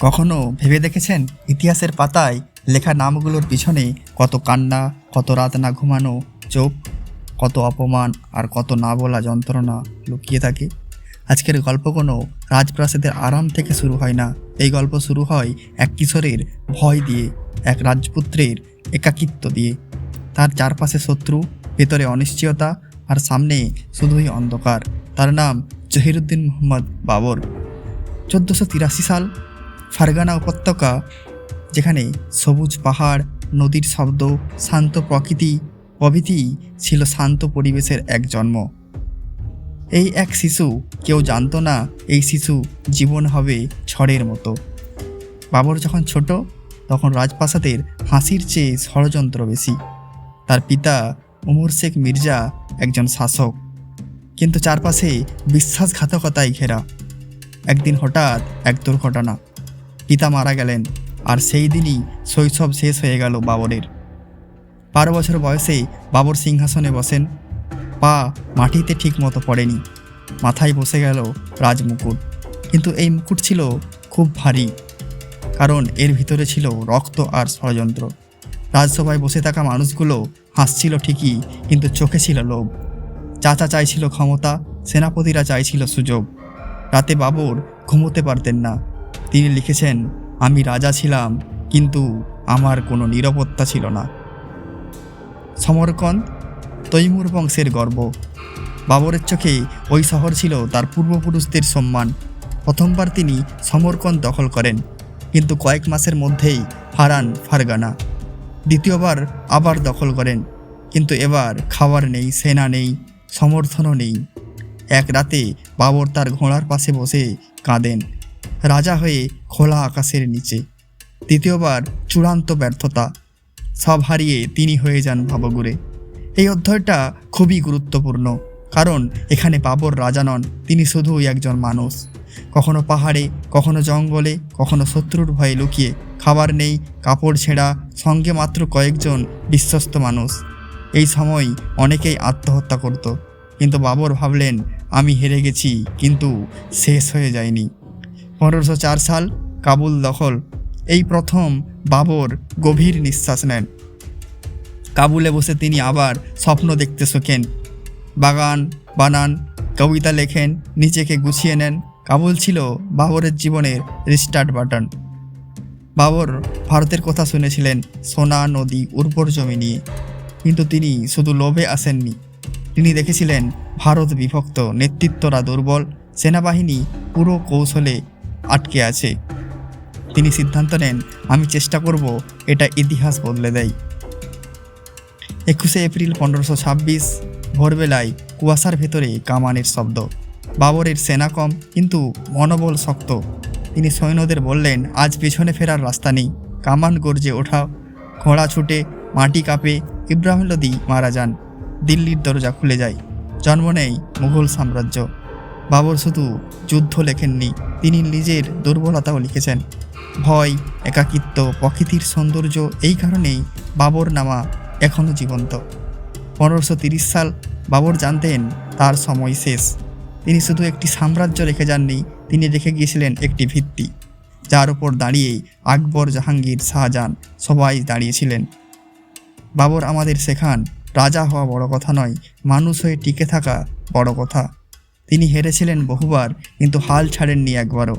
কখনো ভেবে দেখেছেন ইতিহাসের পাতায় লেখা নামগুলোর পিছনে কত কান্না, কত রাত না ঘুমানো চোখ, কত অপমান আর কত না বলা যন্ত্রণা লুকিয়ে থাকে? আজকের গল্প কোনো রাজপ্রাসাদের আরাম থেকে শুরু হয় না। এই গল্প শুরু হয় এক কিশোরের ভয় দিয়ে, এক রাজপুত্রের একাকিত্ব দিয়ে। তার চারপাশে শত্রু, ভেতরে অনিশ্চয়তা আর সামনে শুধুই অন্ধকার। তার নাম জহিরুদ্দিন মোহাম্মদ বাবর। 1483 সাল, ফারগানা উপত্যকা, যেখানে সবুজ পাহাড়, নদীর শব্দ, শান্ত প্রকৃতি প্রভৃতি ছিল শান্ত পরিবেশের এক জন্ম। এই এক শিশু, কেউ জানতো না এই শিশু জীবন হবে ঝড়ের মতো। বাবর যখন ছোট, তখন রাজপ্রাসাদের হাসির চেয়ে ষড়যন্ত্র বেশি। তার পিতা ওমর শেখ মির্জা একজন শাসক, কিন্তু চারপাশে বিশ্বাসঘাতকতায় ঘেরা। একদিন হঠাৎ এক দুর্ঘটনা, পিতা মারা গেলেন, আর সেই দিনই শৈশব শেষ হয়ে গেল বাবরের। 12 বছর বয়সে বাবর সিংহাসনে বসেন। পা মাটিতে ঠিক মতো পড়েনি, মাথায় বসে গেল রাজমুকুট। কিন্তু এই মুকুট ছিল খুব ভারী, কারণ এর ভিতরে ছিল রক্ত আর ষড়যন্ত্র। রাজসভায় বসে থাকা মানুষগুলো হাসছিল ঠিকই, কিন্তু চোখে ছিল লোভ। চাচা চাইছিল ক্ষমতা, সেনাপতিরা চাইছিল সুযোগ। রাতে বাবর ঘুমোতে পারতেন না। তিনি লিখেছেন, আমি রাজা ছিলাম, কিন্তু আমার কোনো নিরাপত্তা ছিল না। সমরকন্দ, তৈমুর বংশের গর্ব। বাবরের চোখে ওই শহর ছিল তার পূর্বপুরুষদের সম্মান। প্রথমবার তিনি সমরকন্দ দখল করেন, কিন্তু কয়েক মাসের মধ্যেই হারান ফারগানা। দ্বিতীয়বার আবার দখল করেন, কিন্তু এবার খাবার নেই, সেনা নেই, সমর্থনও নেই। এক রাতে বাবর তার ঘোড়ার পাশে বসে কাঁদেন, রাজা হয়ে খোলা আকাশের নিচে। তৃতীয়বার চূড়ান্ত ব্যর্থতা, সব হারিয়ে তিনি হয়ে যান ভবঘুরে। এই অধ্যায়টা খুবই গুরুত্বপূর্ণ, কারণ এখানে বাবর রাজা নন, তিনি শুধুই একজন মানুষ। কখনো পাহাড়ে, কখনো জঙ্গলে, কখনো শত্রুর ভয়ে লুকিয়ে। খাবার নেই, কাপড় ছেঁড়া, সঙ্গে মাত্র কয়েকজন বিশ্বস্ত মানুষ। এই সময় অনেকেই আত্মহত্যা করত, কিন্তু বাবর ভাবলেন, আমি হেরে গেছি, কিন্তু শেষ হয়ে যায়নি। 1504 সাল, কাবুল দখল। এই প্রথম বাবর গভীর নিঃশ্বাস নেন। কাবুলে বসে তিনি আবার স্বপ্ন দেখতে শেখেন, বাগান বানান, কবিতা লেখেন, নিজেকে গুছিয়ে নেন। কাবুল ছিল বাবরের জীবনের রিস্টার্ট বাটন। বাবর ভারতের কথা শুনেছিলেন, সোনা, নদী, উর্বর জমি নিয়ে, কিন্তু তিনি শুধু লোভে আসেননি। তিনি দেখেছিলেন ভারত বিভক্ত, নেতৃত্বরা দুর্বল, সেনাবাহিনী পুরো কৌশলে আটকে আছে। তিনি সিদ্ধান্ত নেন, আমি চেষ্টা করব এটা ইতিহাস বদলে দেয়। 21 এপ্রিল 1526, ভোরবেলায় কুয়াশার ভেতরে কামানের শব্দ। বাবরের সেনা কম, কিন্তু মনোবল শক্ত। তিনি সৈন্যদের বললেন, আজ পেছনে ফেরার রাস্তা নেই। কামান গর্জে ওঠা, ঘোড়া ছুটে, মাটি কাঁপে। ইব্রাহিম লোদি মারা যান, দিল্লির দরজা খুলে যায়, জন্ম নেয় মুঘল সাম্রাজ্য। বাবর শুধু যুদ্ধ লেখেননি, তিনি নিজের দুর্বলতাও লিখেছেন, ভয়, একাকিত্ব, প্রকৃতির সৌন্দর্য। এই কারণেই বাবর নামা এখনও জীবন্ত। 1530 সাল, বাবর জানতেন তার সময় শেষ। তিনি শুধু একটি সাম্রাজ্য রেখে যাননি, তিনি রেখে গিয়েছিলেন একটি ভিত্তি, যার উপর দাঁড়িয়েই আকবর, জাহাঙ্গীর, শাহজাহান সবাই দাঁড়িয়েছিলেন। বাবর আমাদের শেখান, রাজা হওয়া বড় কথা নয়, মানুষ হয়ে টিকে থাকা বড় কথা। তিনি হেরেছিলেন বহুবার, কিন্তু হাল ছাড়েননি একবারও।